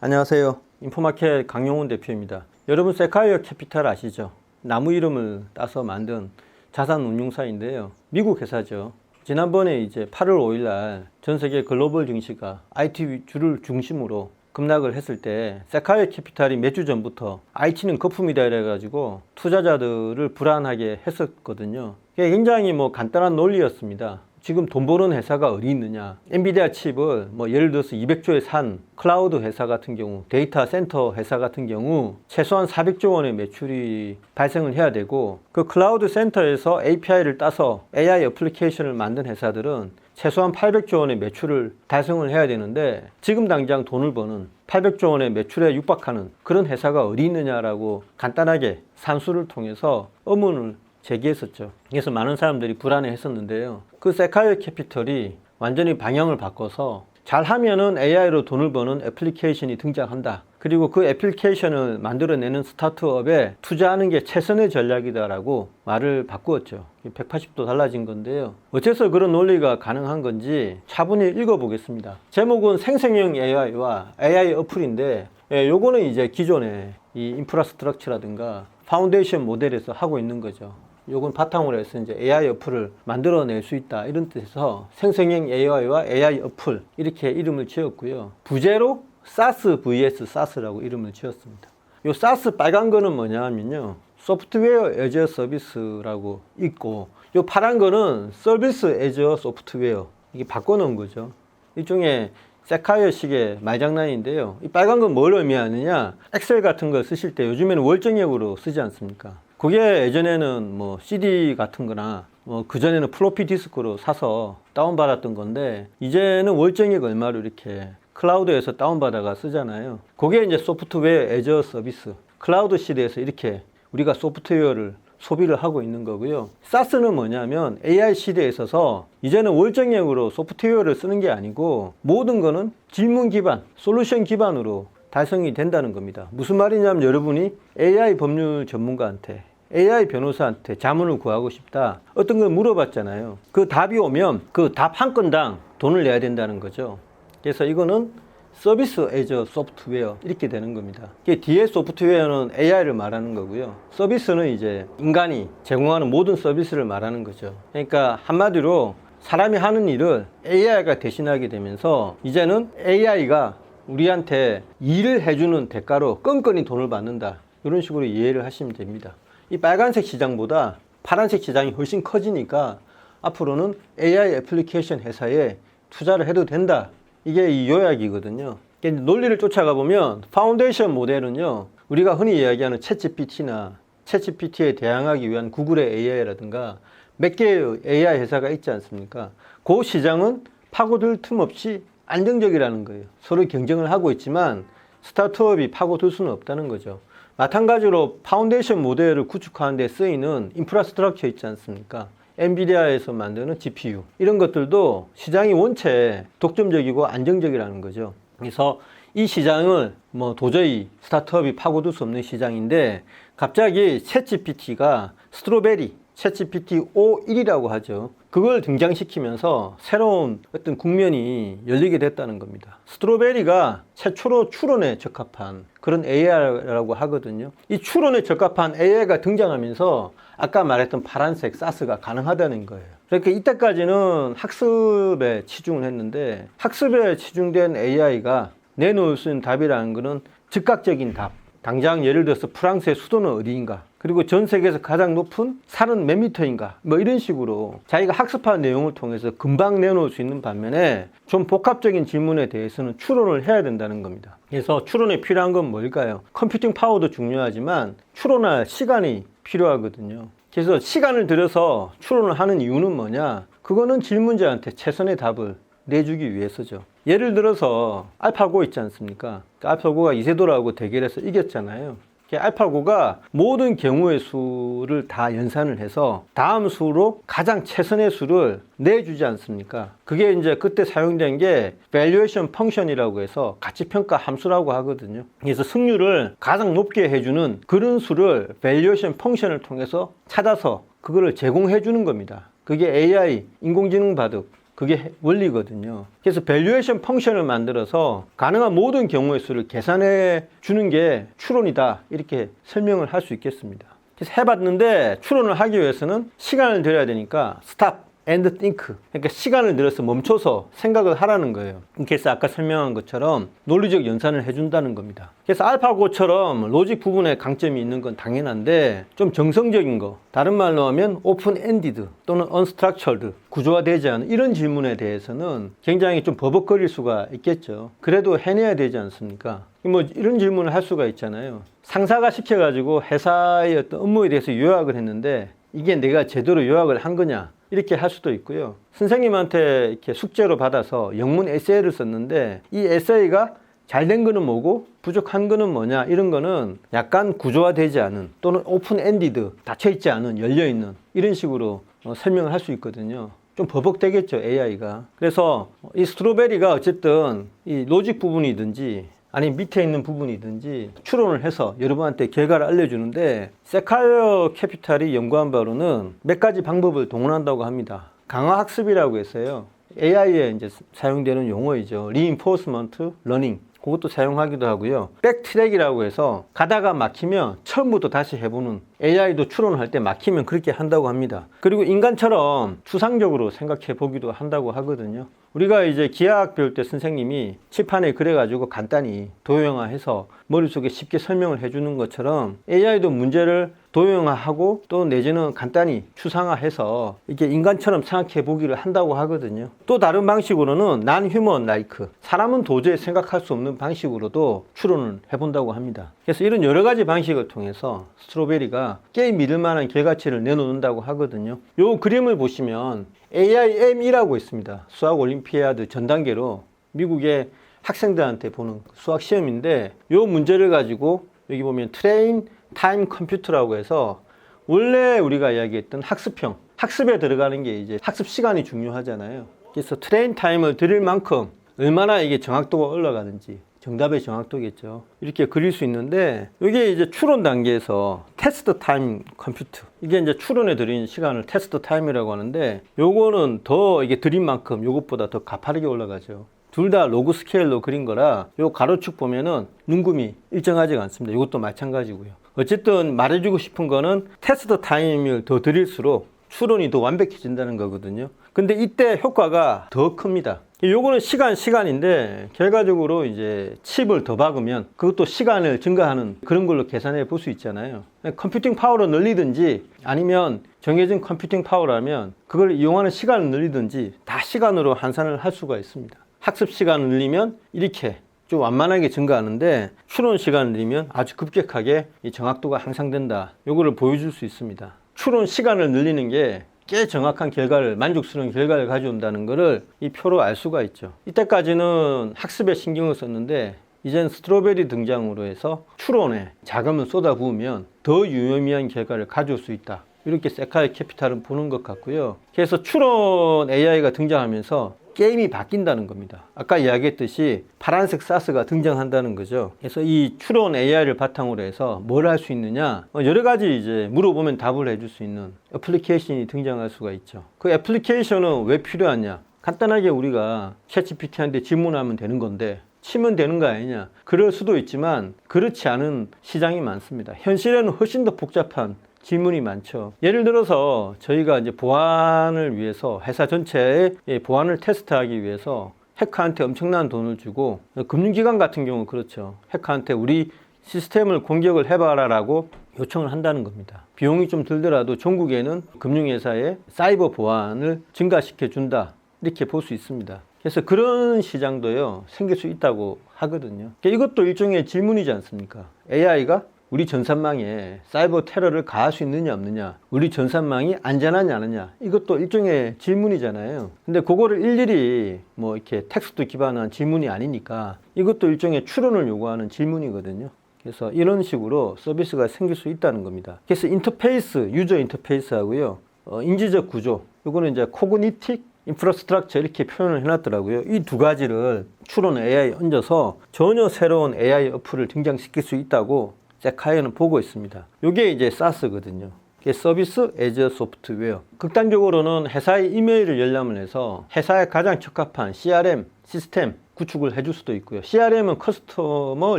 안녕하세요. 인포마켓 강용훈 대표입니다. 여러분 세콰이어 캐피탈 아시죠? 나무 이름을 따서 만든 자산운용사인데요. 미국 회사죠. 지난번에 이제 8월 5일 날 전 세계 글로벌 증시가 IT주를 중심으로 급락을 했을 때 세콰이어 캐피탈이 몇 주 전부터 IT는 거품이다 이래가지고 투자자들을 불안하게 했었거든요. 이게 굉장히 간단한 논리였습니다. 지금 돈 버는 회사가 어디 있느냐. 엔비디아 칩을 예를 들어서 200조에 산 클라우드 회사 같은 경우, 데이터 센터 회사 같은 경우 최소한 400조 원의 매출이 발생을 해야 되고, 그 클라우드 센터에서 API를 따서 AI 애플리케이션을 만든 회사들은 최소한 800조 원의 매출을 달성을 해야 되는데, 지금 당장 돈을 버는 800조 원의 매출에 육박하는 그런 회사가 어디 있느냐라고 간단하게 산수를 통해서 의문을 제기했었죠. 그래서 많은 사람들이 불안해 했었는데요. 그 세콰이어 캐피털이 완전히 방향을 바꿔서 잘하면은 AI로 돈을 버는 애플리케이션이 등장한다. 그리고 그 애플리케이션을 만들어내는 스타트업에 투자하는 게 최선의 전략이다라고 말을 바꾸었죠. 180도 달라진 건데요. 어째서 그런 논리가 가능한 건지 차분히 읽어보겠습니다. 제목은 생성형 AI와 AI 어플인데, 요거는 이제 기존의 이 인프라스트럭처라든가 파운데이션 모델에서 하고 있는 거죠. 요건 바탕으로 해서 이제 AI 어플을 만들어낼 수 있다, 이런 뜻에서 생성형 AI와 AI 어플 이렇게 이름을 지었고요. 부제로 SaaS vs SaaS라고 이름을 지었습니다. 요 SaaS 빨간 거는 뭐냐 하면요, 소프트웨어 애저 서비스라고 있고, 요 파란 거는 서비스 애저 소프트웨어, 이게 바꿔놓은 거죠. 일종의 세콰이어식의 말장난인데요. 이 빨간 건 뭘 의미하느냐, 엑셀 같은 걸 쓰실 때 요즘에는 월정액으로 쓰지 않습니까? 그게 예전에는 CD 같은 거나 그전에는 플로피 디스크로 사서 다운받았던 건데, 이제는 월정액 얼마로 이렇게 클라우드에서 다운받아가 쓰잖아요. 그게 이제 소프트웨어 애저 서비스, 클라우드 시대에서 이렇게 우리가 소프트웨어를 소비를 하고 있는 거고요. SaaS는 뭐냐면 AI 시대에 있어서 이제는 월정액으로 소프트웨어를 쓰는 게 아니고 모든 거는 질문 기반, 솔루션 기반으로 달성이 된다는 겁니다. 무슨 말이냐면, 여러분이 AI 법률 전문가한테, AI 변호사한테 자문을 구하고 싶다, 어떤 걸 물어봤잖아요. 그 답이 오면 그 답 한 건당 돈을 내야 된다는 거죠. 그래서 이거는 서비스 애저 소프트웨어 이렇게 되는 겁니다. 뒤에 소프트웨어는 AI를 말하는 거고요. 서비스는 이제 인간이 제공하는 모든 서비스를 말하는 거죠. 그러니까 한마디로 사람이 하는 일을 AI가 대신하게 되면서 이제는 AI가 우리한테 일을 해주는 대가로 껌껌이 돈을 받는다, 이런 식으로 이해를 하시면 됩니다. 이 빨간색 시장보다 파란색 시장이 훨씬 커지니까 앞으로는 AI 애플리케이션 회사에 투자를 해도 된다, 이게 이 요약이거든요. 논리를 쫓아가 보면 파운데이션 모델은요, 우리가 흔히 이야기하는 챗GPT나 챗GPT에 대항하기 위한 구글의 AI라든가 몇 개의 AI 회사가 있지 않습니까? 그 시장은 파고들 틈 없이 안정적이라는 거예요. 서로 경쟁을 하고 있지만 스타트업이 파고들 수는 없다는 거죠. 마찬가지로 파운데이션 모델을 구축하는 데 쓰이는 인프라스트럭처 있지 않습니까? 엔비디아에서 만드는 GPU, 이런 것들도 시장이 원체 독점적이고 안정적이라는 거죠. 그래서 이 시장을 도저히 스타트업이 파고들 수 없는 시장인데, 갑자기 챗GPT가 스트로베리, 챗GPT O1이라고 하죠. 그걸 등장시키면서 새로운 어떤 국면이 열리게 됐다는 겁니다. 스트로베리가 최초로 추론에 적합한 그런 AI라고 하거든요. 이 추론에 적합한 AI가 등장하면서 아까 말했던 파란색 SaaS가 가능하다는 거예요. 그러니까 이때까지는 학습에 치중을 했는데, 학습에 치중된 AI가 내놓을 수 있는 답이라는 것은 즉각적인 답. 당장 예를 들어서 프랑스의 수도는 어디인가, 그리고 전 세계에서 가장 높은 산은 몇 미터인가, 이런 식으로 자기가 학습한 내용을 통해서 금방 내놓을 수 있는 반면에, 좀 복합적인 질문에 대해서는 추론을 해야 된다는 겁니다. 그래서 추론에 필요한 건 뭘까요? 컴퓨팅 파워도 중요하지만 추론할 시간이 필요하거든요. 그래서 시간을 들여서 추론을 하는 이유는 뭐냐? 그거는 질문자한테 최선의 답을 내주기 위해서죠. 예를 들어서 알파고 있지 않습니까? 알파고가 이세돌하고 대결해서 이겼잖아요. 알파고가 모든 경우의 수를 다 연산을 해서 다음 수로 가장 최선의 수를 내주지 않습니까? 그게 이제 그때 사용된 게 valuation function이라고 해서 가치평가 함수라고 하거든요. 그래서 승률을 가장 높게 해주는 그런 수를 valuation function을 통해서 찾아서 그거를 제공해 주는 겁니다. 그게 AI, 인공지능 바둑, 그게 원리거든요. 그래서 밸류에이션 펑션을 만들어서 가능한 모든 경우의 수를 계산해 주는 게 추론이다. 이렇게 설명을 할 수 있겠습니다. 그래서 해봤는데 추론을 하기 위해서는 시간을 들여야 되니까 stop and think. 그러니까 시간을 들여서 멈춰서 생각을 하라는 거예요. 그래서 아까 설명한 것처럼 논리적 연산을 해준다는 겁니다. 그래서 알파고처럼 로직 부분에 강점이 있는 건 당연한데 좀 정성적인 거, 다른 말로 하면 open-ended 또는 unstructured, 구조화되지 않은 이런 질문에 대해서는 굉장히 좀 버벅거릴 수가 있겠죠. 그래도 해내야 되지 않습니까? 뭐 이런 질문을 할 수가 있잖아요. 상사가 시켜가지고 회사의 어떤 업무에 대해서 요약을 했는데 이게 내가 제대로 요약을 한 거냐? 이렇게 할 수도 있고요. 선생님한테 이렇게 숙제로 받아서 영문 에세이를 썼는데 이 에세이가 잘된 거는 뭐고 부족한 거는 뭐냐 이런 거는 약간 구조화되지 않은 또는 오픈엔디드 닫혀있지 않은 열려있는 이런 식으로 설명을 할 수 있거든요. 좀 버벅대겠죠 AI가. 그래서 이 스트로베리가 어쨌든 이 로직 부분이든지 아니면 밑에 있는 부분이든지 추론을 해서 여러분한테 결과를 알려주는데 세콰이어 캐피탈이 연구한 바로는 몇 가지 방법을 동원한다고 합니다. 강화학습이라고 했어요. AI에 이제 사용되는 용어이죠. Reinforcement Learning. 그것도 사용하기도 하고요. 백트랙이라고 해서 가다가 막히면 처음부터 다시 해보는, AI도 추론을 할 때 막히면 그렇게 한다고 합니다. 그리고 인간처럼 추상적으로 생각해 보기도 한다고 하거든요. 우리가 이제 기하학 배울 때 선생님이 칠판에 그려가지고 간단히 도형화해서 머릿속에 쉽게 설명을 해주는 것처럼 AI도 문제를 도형화하고 또 내지는 간단히 추상화해서 이게 인간처럼 생각해 보기를 한다고 하거든요. 또 다른 방식으로는 non-human like, 사람은 도저히 생각할 수 없는 방식으로도 추론을 해본다고 합니다. 그래서 이런 여러 가지 방식을 통해서 스트로베리가 꽤 믿을 만한 결과치를 내놓는다고 하거든요. 이 그림을 보시면 AIM이라고 있습니다. 수학 올림피아드 전 단계로 미국의 학생들한테 보는 수학 시험인데 이 문제를 가지고 여기 보면 트레인 타임 컴퓨터라고 해서 원래 우리가 이야기했던 학습형, 학습에 들어가는 게 이제 학습 시간이 중요하잖아요. 그래서 트레인 타임을 들일 만큼 얼마나 이게 정확도가 올라가는지, 정답의 정확도겠죠. 이렇게 그릴 수 있는데 이게 이제 추론 단계에서 테스트 타임 컴퓨터, 이게 이제 추론에 들인 시간을 테스트 타임이라고 하는데 요거는 더 이게 들인 만큼 요것보다 더 가파르게 올라가죠. 둘 다 로그 스케일로 그린 거라 요 가로축 보면은 눈금이 일정하지가 않습니다. 이것도 마찬가지고요. 어쨌든 말해주고 싶은 거는 테스트 타임을 더 들일수록 추론이 더 완벽해진다는 거거든요. 근데 이때 효과가 더 큽니다. 요거는 시간인데 결과적으로 이제 칩을 더 박으면 그것도 시간을 증가하는 그런 걸로 계산해 볼 수 있잖아요. 컴퓨팅 파워를 늘리든지 아니면 정해진 컴퓨팅 파워라면 그걸 이용하는 시간을 늘리든지 다 시간으로 환산을 할 수가 있습니다. 학습 시간을 늘리면 이렇게 좀 완만하게 증가하는데 추론 시간을 늘리면 아주 급격하게 이 정확도가 향상된다. 요거를 보여줄 수 있습니다. 추론 시간을 늘리는 게 꽤 정확한 결과를, 만족스러운 결과를 가져온다는 것을 이 표로 알 수가 있죠. 이때까지는 학습에 신경을 썼는데 이젠 스트로베리 등장으로 해서 추론에 자금을 쏟아부으면 더 유의미한 결과를 가져올 수 있다. 이렇게 세콰이어 캐피탈은 보는 것 같고요. 그래서 추론 AI가 등장하면서 게임이 바뀐다는 겁니다. 아까 이야기했듯이 파란색 사스가 등장한다는 거죠. 그래서 이 추론 AI를 바탕으로 해서 뭘 할 수 있느냐, 여러 가지 이제 물어보면 답을 해줄 수 있는 애플리케이션이 등장할 수가 있죠. 그 애플리케이션은 왜 필요하냐? 간단하게 우리가 챗GPT한테 질문하면 되는 건데 치면 되는 거 아니냐? 그럴 수도 있지만 그렇지 않은 시장이 많습니다. 현실에는 훨씬 더 복잡한 질문이 많죠. 예를 들어서 저희가 이제 보안을 위해서 회사 전체의 보안을 테스트하기 위해서 해커한테 엄청난 돈을 주고, 금융기관 같은 경우는 그렇죠. 해커한테 우리 시스템을 공격을 해봐라라고 요청을 한다는 겁니다. 비용이 좀 들더라도 전국에는 금융회사의 사이버 보안을 증가시켜 준다, 이렇게 볼 수 있습니다. 그래서 그런 시장도요 생길 수 있다고 하거든요. 이것도 일종의 질문이지 않습니까? AI가 우리 전산망에 사이버 테러를 가할 수 있느냐 없느냐, 우리 전산망이 안전하냐 아니냐, 이것도 일종의 질문이잖아요. 근데 그거를 일일이 뭐 이렇게 텍스트 기반한 질문이 아니니까 이것도 일종의 추론을 요구하는 질문이거든요. 그래서 이런 식으로 서비스가 생길 수 있다는 겁니다. 그래서 인터페이스, 유저 인터페이스 하고요, 인지적 구조, 이거는 이제 코그니틱 인프라스트럭처 이렇게 표현을 해놨더라고요. 이 두 가지를 추론 AI에 얹어서 전혀 새로운 AI 어플을 등장시킬 수 있다고 세콰이어는 보고 있습니다. 이게 이제 사스거든요. 서비스 애저 소프트웨어. 극단적으로는 회사의 이메일을 열람을 해서 회사에 가장 적합한 CRM 시스템 구축을 해줄 수도 있고요. CRM은 커스터머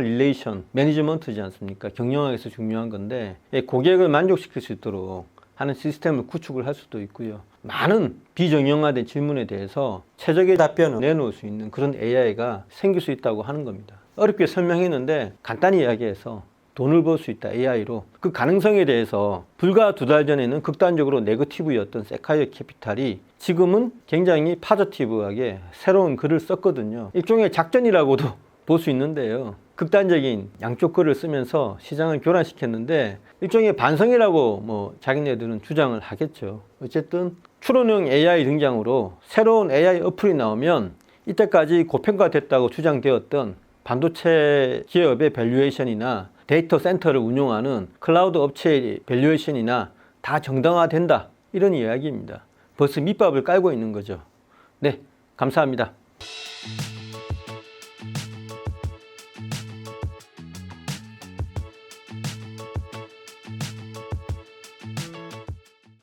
릴레이션 매니지먼트지 않습니까? 경영학에서 중요한 건데 고객을 만족시킬 수 있도록 하는 시스템을 구축을 할 수도 있고요. 많은 비정형화된 질문에 대해서 최적의 답변을 내놓을 수 있는 그런 AI가 생길 수 있다고 하는 겁니다. 어렵게 설명했는데 간단히 이야기해서 돈을 벌 수 있다, AI로. 그 가능성에 대해서 불과 2달 전에는 극단적으로 네거티브였던 세콰이어 캐피탈이 지금은 굉장히 파저티브하게 새로운 글을 썼거든요. 일종의 작전이라고도 볼 수 있는데요. 극단적인 양쪽 글을 쓰면서 시장을 교란시켰는데 일종의 반성이라고 자기네들은 주장을 하겠죠. 어쨌든 추론형 AI 등장으로 새로운 AI 어플이 나오면 이때까지 고평가됐다고 주장되었던 반도체 기업의 밸류에이션이나 데이터 센터를 운용하는 클라우드 업체의 밸류에이션이나 다 정당화된다, 이런 이야기입니다. 벌써 밑밥을 깔고 있는 거죠. 네, 감사합니다.